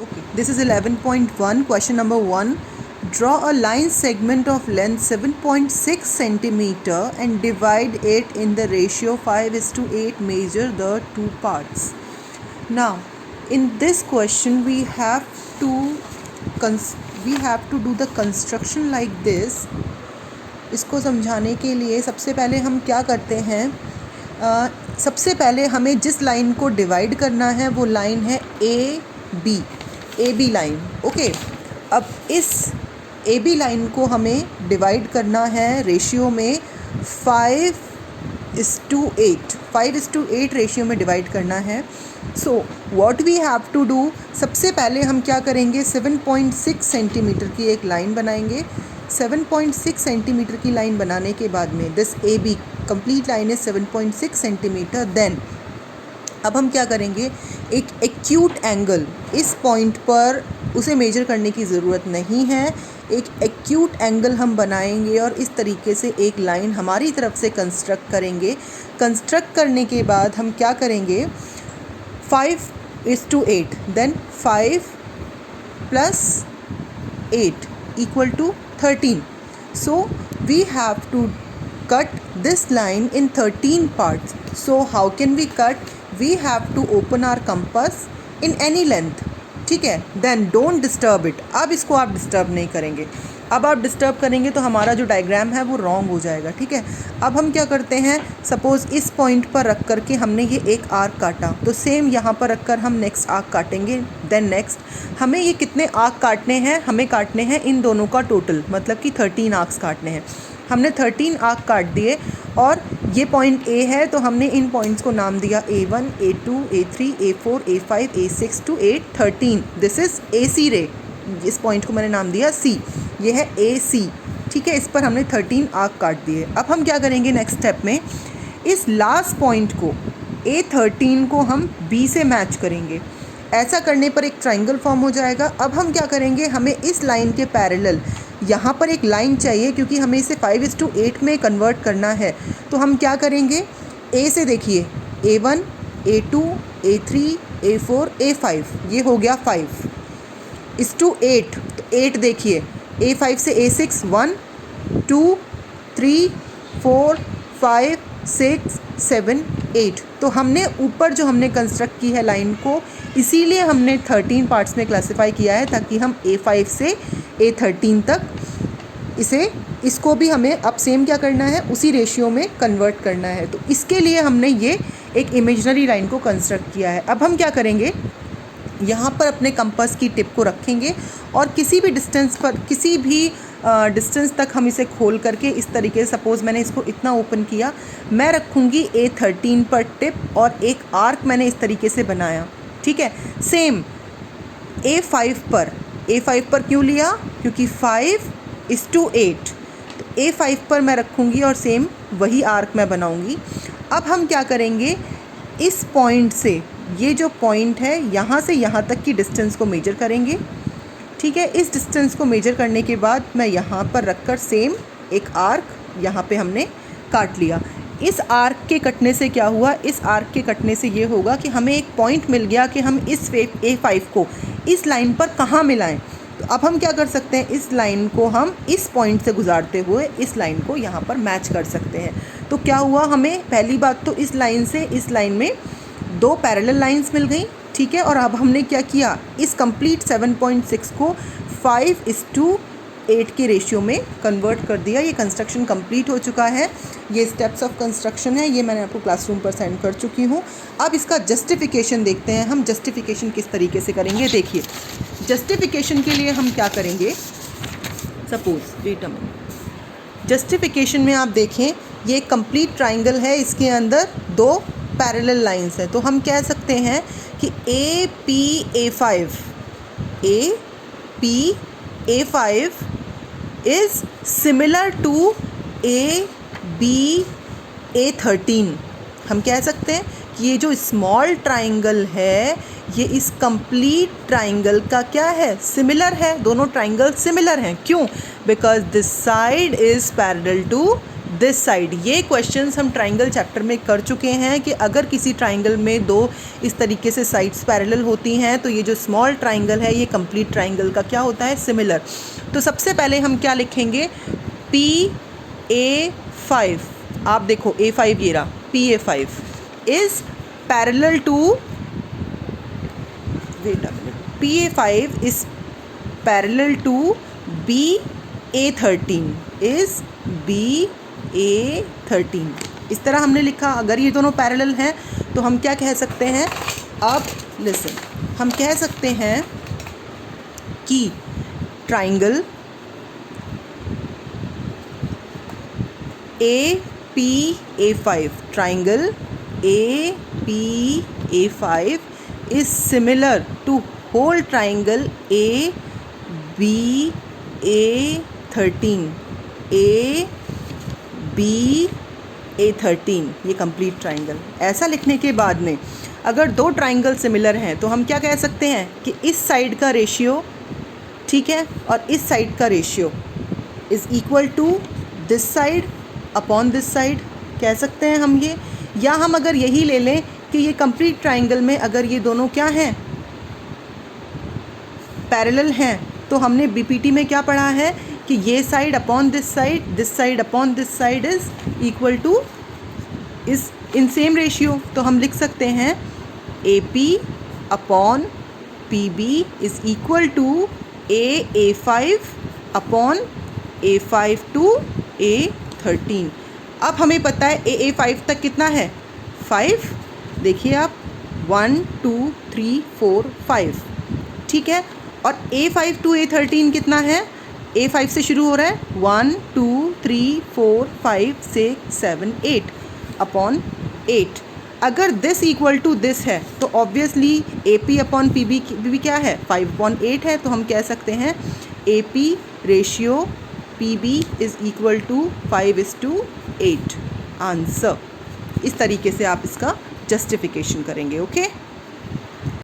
Okay, this is 11.1. Question number 1. Draw a line segment of length 7.6 centimeter and divide it in the ratio 5:8. Measure the two parts. Now, in this question, we have to do the construction like this. इसको समझाने के लिए सबसे पहले हम क्या करते हैं, सबसे पहले हमें जिस लाइन को डिवाइड करना है वो लाइन है ए बी लाइन. ओके, अब इस ए बी लाइन को हमें डिवाइड करना है रेशियो में 5:8 रेशियो में डिवाइड करना है. So what we have to do, सबसे पहले हम क्या करेंगे, 7.6 सेंटीमीटर की एक लाइन बनाएंगे. 7.6 सेंटीमीटर की लाइन बनाने के बाद में this A B complete line is 7.6 centimetre. Then अब हम क्या करेंगे, एक एक्यूट एंगल इस पॉइंट पर, उसे मेजर करने की ज़रूरत नहीं है, एक एक्यूट एंगल हम बनाएंगे और इस तरीके से एक लाइन हमारी तरफ से कंस्ट्रक्ट करेंगे. कंस्ट्रक्ट करने के बाद हम क्या करेंगे, 5:8, then 5 + 8 = 13. So we have to cut this line in 13 parts. So how can we cut? We have to open our compass in any length. ठीक है, देन डोंट डिस्टर्ब इट. अब इसको आप डिस्टर्ब नहीं करेंगे. अब आप डिस्टर्ब करेंगे तो हमारा जो डायग्राम है वो रॉन्ग हो जाएगा. ठीक है, अब हम क्या करते हैं, सपोज़ इस पॉइंट पर रख कर के हमने ये एक आर्क काटा, तो सेम यहाँ पर रख कर हम नेक्स्ट आर्क काटेंगे. देन नेक्स्ट हमें ये कितने आर्क काटने हैं, हमें काटने हैं इन दोनों का टोटल, मतलब कि 13 आर्क्स काटने हैं. हमने 13 आर्क काट दिए और ये पॉइंट ए है तो हमने इन पॉइंट्स को नाम दिया A1, A2, A3, A4, A5, A6 to A13. This is AC रे. इस पॉइंट को मैंने नाम दिया C. ये है AC. ठीक है, इस पर हमने 13 आर्क काट दिए. अब हम क्या करेंगे नेक्स्ट स्टेप में, इस लास्ट पॉइंट को A13 को हम B से मैच करेंगे. ऐसा करने पर एक ट्राइंगल फॉर्म हो जाएगा. अब हम क्या करेंगे, हमें इस लाइन के पैरेलल यहाँ पर एक लाइन चाहिए क्योंकि हमें इसे 5:8 में कन्वर्ट करना है. तो हम क्या करेंगे, ए से देखिए, A1, A2, A3, A4, A5, ये हो गया 5 = 8. तो 8 देखिए, A5 से A6 1 2 3 4 5 6 7 8. तो हमने ऊपर जो हमने कंस्ट्रक्ट की है लाइन को, इसीलिए हमने 13 पार्ट्स में क्लासिफाई किया है ताकि हम A5 से A13 तक इसको भी हमें अब सेम क्या करना है, उसी रेशियो में कन्वर्ट करना है. तो इसके लिए हमने ये एक इमेजिनरी लाइन को कंस्ट्रक्ट किया है. अब हम क्या करेंगे, यहाँ पर अपने कंपास की टिप को रखेंगे और किसी भी डिस्टेंस पर, किसी भी डिस्टेंस तक हम इसे खोल करके इस तरीके से, सपोज़ मैंने इसको इतना ओपन किया, मैं रखूँगी A13 पर टिप और एक आर्क मैंने इस तरीके से बनाया. ठीक है, सेम A5 पर क्यों लिया, क्योंकि 5:8. तो A5 पर मैं रखूँगी और सेम वही आर्क मैं बनाऊँगी. अब हम क्या करेंगे, इस पॉइंट से, ये जो पॉइंट है यहाँ से यहाँ तक की डिस्टेंस को मेजर करेंगे. ठीक है, इस डिस्टेंस को मेजर करने के बाद मैं यहाँ पर रखकर सेम एक आर्क यहाँ पे हमने काट लिया. इस आर्क के कटने से क्या हुआ, इस आर्क के कटने से ये होगा कि हमें एक पॉइंट मिल गया कि हम इस A5 को इस लाइन पर कहाँ मिलाएं. तो अब हम क्या कर सकते हैं, इस लाइन को हम इस पॉइंट से गुजारते हुए इस लाइन को यहाँ पर मैच कर सकते हैं. तो क्या हुआ, हमें पहली बात तो इस लाइन से इस लाइन में 2 पैरेलल लाइंस मिल गई. ठीक है, और अब हमने क्या किया, इस कंप्लीट 7.6 को 5:8 के रेशियो में कन्वर्ट कर दिया. ये कंस्ट्रक्शन कंप्लीट हो चुका है. ये स्टेप्स ऑफ कंस्ट्रक्शन है, ये मैंने आपको क्लासरूम पर सेंड कर चुकी हूँ. अब इसका जस्टिफिकेशन देखते हैं, हम जस्टिफिकेशन किस तरीके से करेंगे. देखिए, जस्टिफिकेशन के लिए हम क्या करेंगे, suppose wait a minute, justification में आप देखें ये कंप्लीट ट्राइंगल है, इसके अंदर 2 पैरेलल लाइंस है. तो हम कह सकते हैं कि AP A5 is similar to A13. हम कह सकते हैं कि ये जो स्मॉल ट्राइंगल है ये इस कंप्लीट ट्राइंगल का क्या है, सिमिलर है. दोनों ट्राइंगल सिमिलर हैं. क्यों, because this side is parallel to this side. ये क्वेश्चंस हम ट्राइंगल चैप्टर में कर चुके हैं कि अगर किसी ट्राइंगल में दो इस तरीके से साइड्स पैरेलल होती हैं तो ये जो स्मॉल ट्राइंगल है ये कंप्लीट ट्राइंगल का क्या होता है, सिमिलर। तो सबसे पहले हम क्या लिखेंगे, PA5, आप देखो A5 ये रहा, PA5 is parallel to, wait a minute, PA5 is parallel to BA13, is BA13। इस तरह हमने लिखा। अगर ये दोनों पैरेलल हैं तो हम क्या कह सकते हैं, अब लिसन, हम कह सकते हैं कि triangle APA5, triangle APA5 is similar to whole triangle ABA13, ABA13, ये कंप्लीट ट्राइंगल। ऐसा लिखने के बाद में अगर दो ट्राइंगल सिमिलर हैं तो हम क्या कह सकते हैं कि इस साइड का रेशियो, ठीक है, और इस साइड का ratio is equal to this side upon this side, कह सकते हैं हम ये। या हम अगर यही ले लें कि ये कंप्लीट ट्राइंगल में अगर ये दोनों क्या हैं, पैरेलल हैं, तो हमने बीपीटी में क्या पढ़ा है कि ये side upon this side upon this side is equal to, is in same ratio. तो हम लिख सकते हैं AP upon PB is equal to AA5 upon A5 to A13। अब हमें पता है AA5 तक कितना है, 5, देखिए आप 1 2 3 4 5, ठीक है। और A5 टू A13 कितना है, A5 से शुरू हो रहा है, 1 2 3 4 5 6 7 8 अपॉन 8। अगर दिस इक्वल टू दिस है तो ऑब्वियसली AP अपॉन PB भी क्या है, 5/8 है। तो हम कह सकते हैं AP ratio PB is equal to 5:8 answer. इस तरीके से आप इसका जस्टिफिकेशन करेंगे, ओके।